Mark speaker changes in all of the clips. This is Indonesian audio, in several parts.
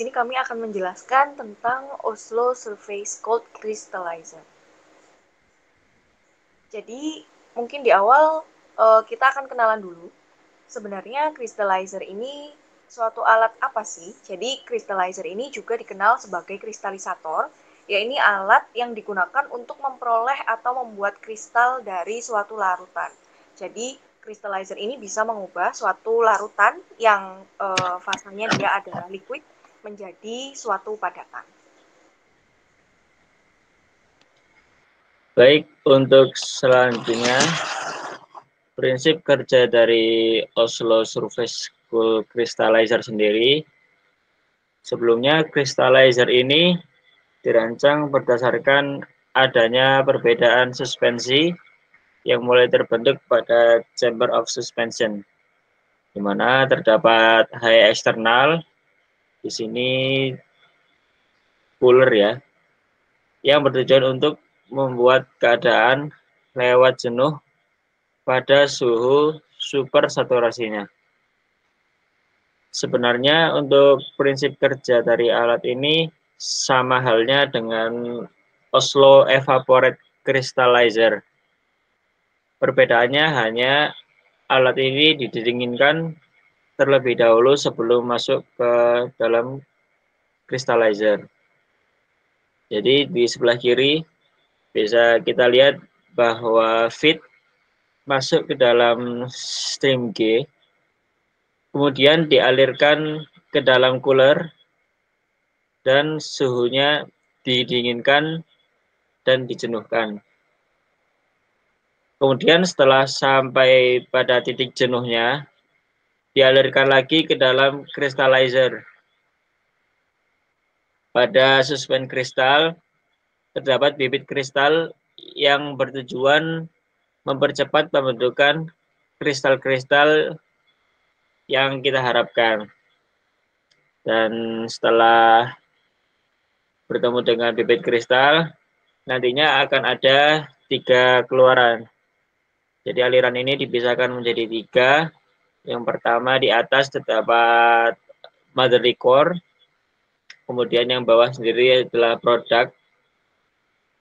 Speaker 1: sini kami akan menjelaskan tentang Oslo Surface Cold Crystallizer. Jadi, mungkin di awal kita akan kenalan dulu. Sebenarnya crystallizer ini suatu alat apa sih? Jadi, crystallizer ini juga dikenal sebagai kristalisator, yaitu alat yang digunakan untuk memperoleh atau membuat kristal dari suatu larutan. Jadi, crystallizer ini bisa mengubah suatu larutan yang fasanya dia adalah liquid menjadi suatu padatan.
Speaker 2: Baik, untuk selanjutnya, prinsip kerja dari Oslo Surface Cold Crystallizer sendiri. Sebelumnya, crystallizer ini dirancang berdasarkan adanya perbedaan suspensi yang mulai terbentuk pada chamber of suspension, di mana terdapat high eksternal, di sini cooler ya, yang bertujuan untuk membuat keadaan lewat jenuh pada suhu supersaturasinya. Sebenarnya untuk prinsip kerja dari alat ini sama halnya dengan Oslo Evaporate Crystallizer. Perbedaannya hanya alat ini didinginkan terlebih dahulu sebelum masuk ke dalam crystallizer. Jadi di sebelah kiri bisa kita lihat bahwa feed masuk ke dalam stream G, kemudian dialirkan ke dalam cooler dan suhunya didinginkan dan dijenuhkan. Kemudian setelah sampai pada titik jenuhnya, dialirkan lagi ke dalam crystallizer. Pada suspen kristal, terdapat bibit kristal yang bertujuan mempercepat pembentukan kristal-kristal yang kita harapkan. Dan setelah bertemu dengan bibit kristal, nantinya akan ada 3 keluaran. Jadi aliran ini dipisahkan menjadi 3. Yang pertama di atas terdapat motherly core, kemudian yang bawah sendiri adalah produk,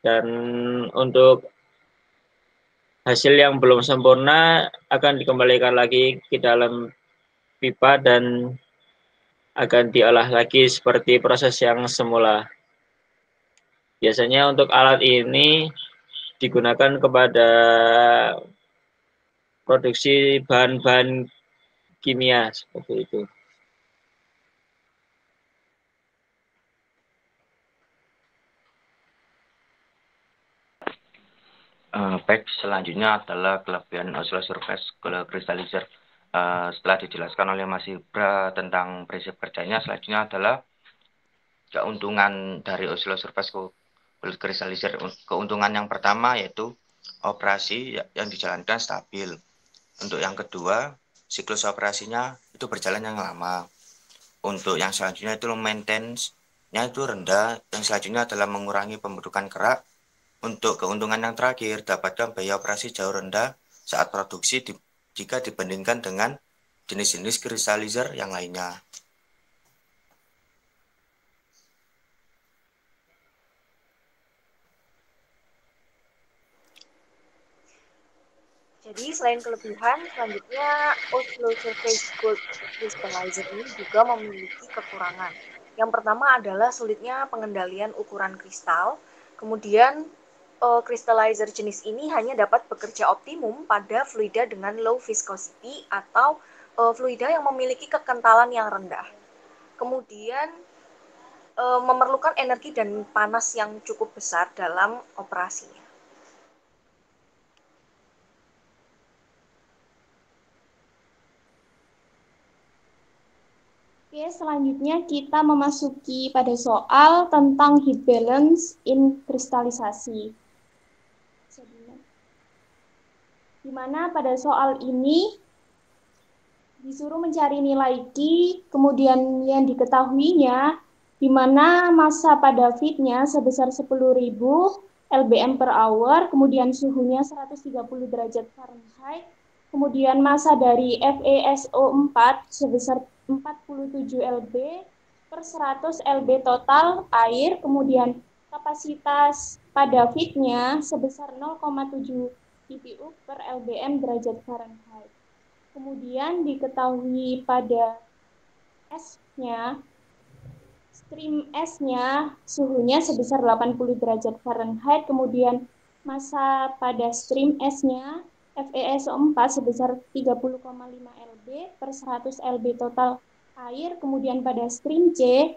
Speaker 2: dan untuk hasil yang belum sempurna akan dikembalikan lagi ke dalam pipa dan akan diolah lagi seperti proses yang semula. Biasanya untuk alat ini digunakan kepada produksi bahan-bahan kimia seperti itu.
Speaker 3: Baik, selanjutnya adalah kelebihan Oslo Surface Cold Crystallizer. Setelah dijelaskan oleh Mas Ibra tentang prinsip kerjanya, selanjutnya adalah keuntungan dari Oslo Surface Cold Crystallizer. Keuntungan yang pertama yaitu operasi yang dijalankan stabil. Untuk yang kedua, siklus operasinya itu berjalan yang lama. Untuk yang selanjutnya itu maintenance-nya itu rendah. Yang selanjutnya adalah mengurangi pembentukan kerak. Untuk keuntungan yang terakhir, dapatkan biaya operasi jauh rendah saat produksi jika dibandingkan dengan jenis-jenis crystallizer yang lainnya.
Speaker 1: Jadi selain kelebihan, selanjutnya Oslo Surface Cold Crystallizer ini juga memiliki kekurangan. Yang pertama adalah sulitnya pengendalian ukuran kristal. Kemudian crystallizer jenis ini hanya dapat bekerja optimum pada fluida dengan low viscosity atau fluida yang memiliki kekentalan yang rendah. Kemudian memerlukan energi dan panas yang cukup besar dalam operasinya.
Speaker 4: Oke, selanjutnya kita memasuki pada soal tentang heat balance in kristalisasi. Di mana pada soal ini disuruh mencari nilai Q, kemudian yang diketahuinya, di mana massa pada feednya sebesar 10.000 lbm per hour, kemudian suhunya 130 derajat Fahrenheit, kemudian massa dari FeSO4 sebesar 47 lb, per 100 LB total air, kemudian kapasitas pada feednya sebesar 0,7 BTU per LBM derajat Fahrenheit. Kemudian diketahui pada S-nya, stream S-nya suhunya sebesar 80 derajat Fahrenheit, kemudian massa pada stream S-nya FeSO4 sebesar 30,5 lb per 100 lb total air, kemudian pada stream C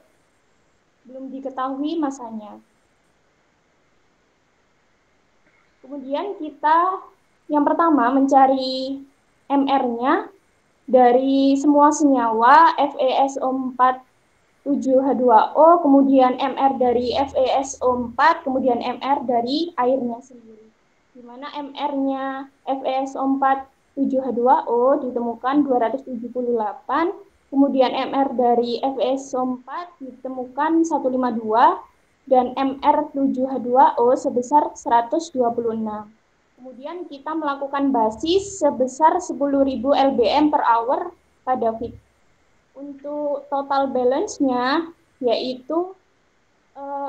Speaker 4: belum diketahui massanya. Kemudian kita yang pertama mencari MR-nya dari semua senyawa FeSO4 7H2O, kemudian MR dari FeSO4, kemudian MR dari airnya sendiri. Di mana MR-nya FeSO4 7H2O ditemukan 278, kemudian MR dari FeSO4 ditemukan 152, dan MR 7H2O sebesar 126. Kemudian kita melakukan basis sebesar 10.000 lbm per hour pada feed. Untuk total balance-nya yaitu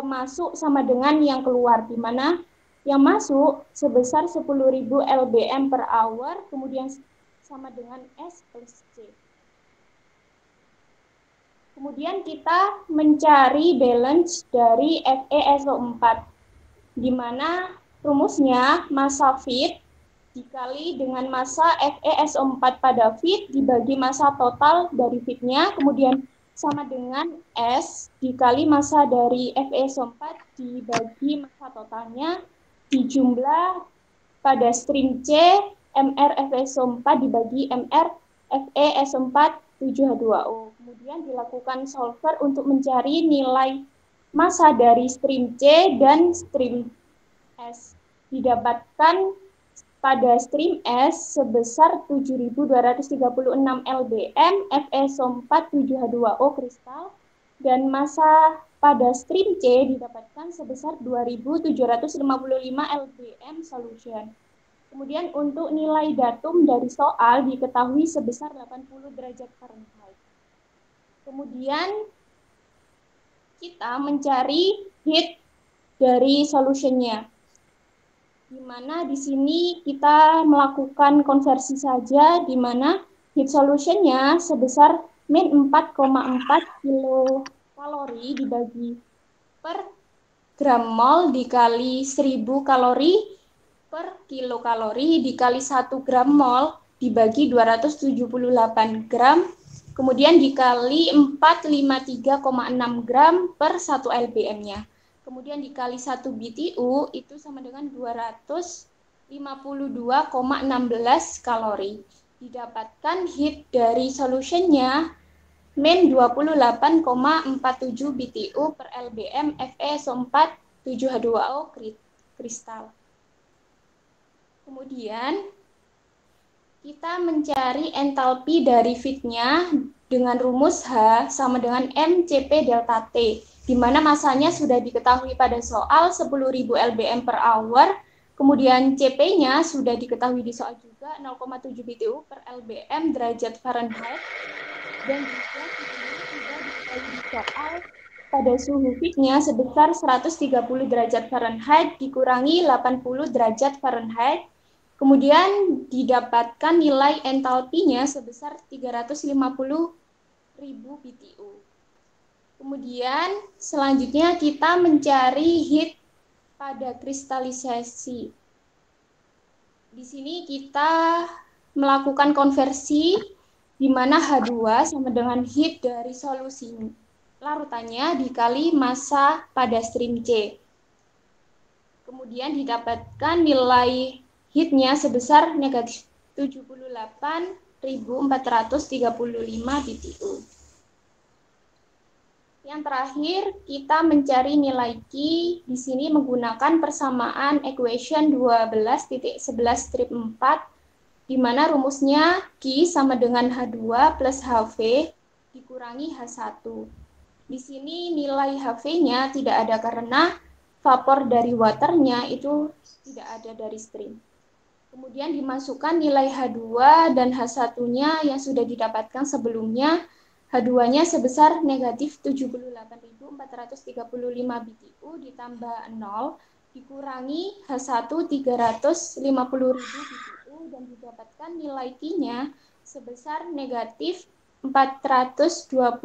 Speaker 4: masuk sama dengan yang keluar, di mana yang masuk sebesar 10.000 lbm per hour, kemudian sama dengan S plus C. Kemudian kita mencari balance dari FeSO4, di mana rumusnya massa feed dikali dengan massa FeSO4 pada feed dibagi massa total dari feednya, kemudian sama dengan S dikali massa dari FeSO4 dibagi massa totalnya, dijumlah pada stream C MR FeSO4 dibagi MR FeSO4 7H2O. Kemudian dilakukan solver untuk mencari nilai massa dari stream C dan stream S. Didapatkan pada stream S sebesar 7.236 lbm FeSO4 7H2O kristal, dan massa pada stream C didapatkan sebesar 2.755 lbm solution. Kemudian untuk nilai datum dari soal diketahui sebesar 80 derajat Fahrenheit. Kemudian kita mencari heat dari solutionnya, di mana di sini kita melakukan konversi saja, di mana heat solutionnya sebesar min 4,4 kilokalori dibagi per gram mol dikali 1000 kalori per kilokalori dikali 1 gram mol dibagi 278 gram, kemudian dikali 453,6 gram per 1 lbm-nya. Kemudian dikali 1 BTU itu sama dengan 252,16 kalori. Didapatkan heat dari solutionnya min 28,47 BTU per LBM FeSO4 7H2O kristal. Kemudian kita mencari entalpi dari feednya dengan rumus H sama dengan MCP delta T, di mana masanya sudah diketahui pada soal 10.000 lbm per hour, kemudian CP-nya sudah diketahui di soal juga 0,7 BTU per lbm derajat Fahrenheit, dan juga sudah diketahui di soal pada suhu feednya sebesar 130 derajat Fahrenheit dikurangi 80 derajat Fahrenheit, kemudian didapatkan nilai entalpinya sebesar 350.000 BTU. Kemudian selanjutnya kita mencari heat pada kristalisasi. Di sini kita melakukan konversi di mana H2 sama dengan heat dari solusi larutannya dikali massa pada stream C. Kemudian didapatkan nilai heatnya sebesar negatif 78.435 BTU. Yang terakhir, kita mencari nilai Q di sini menggunakan persamaan equation 12.11 strip 4, di mana rumusnya Q sama dengan H2 plus HV dikurangi H1. Di sini nilai HV-nya tidak ada karena vapor dari waternya itu tidak ada dari stream. Kemudian dimasukkan nilai H2 dan H1-nya yang sudah didapatkan sebelumnya. H2-nya sebesar negatif 78.435 BTU ditambah 0 dikurangi H1 350.000 BTU dan didapatkan nilai Q-nya sebesar negatif 428.435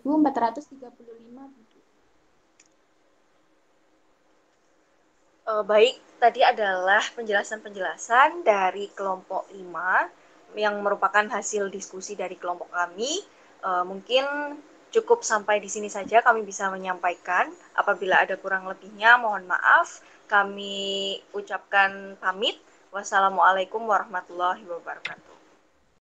Speaker 4: BTU.
Speaker 1: Baik, tadi adalah penjelasan-penjelasan dari kelompok 5 yang merupakan hasil diskusi dari kelompok kami. Mungkin cukup sampai di sini saja kami bisa menyampaikan. Apabila ada kurang lebihnya, mohon maaf. Kami ucapkan pamit. Wassalamualaikum warahmatullahi wabarakatuh.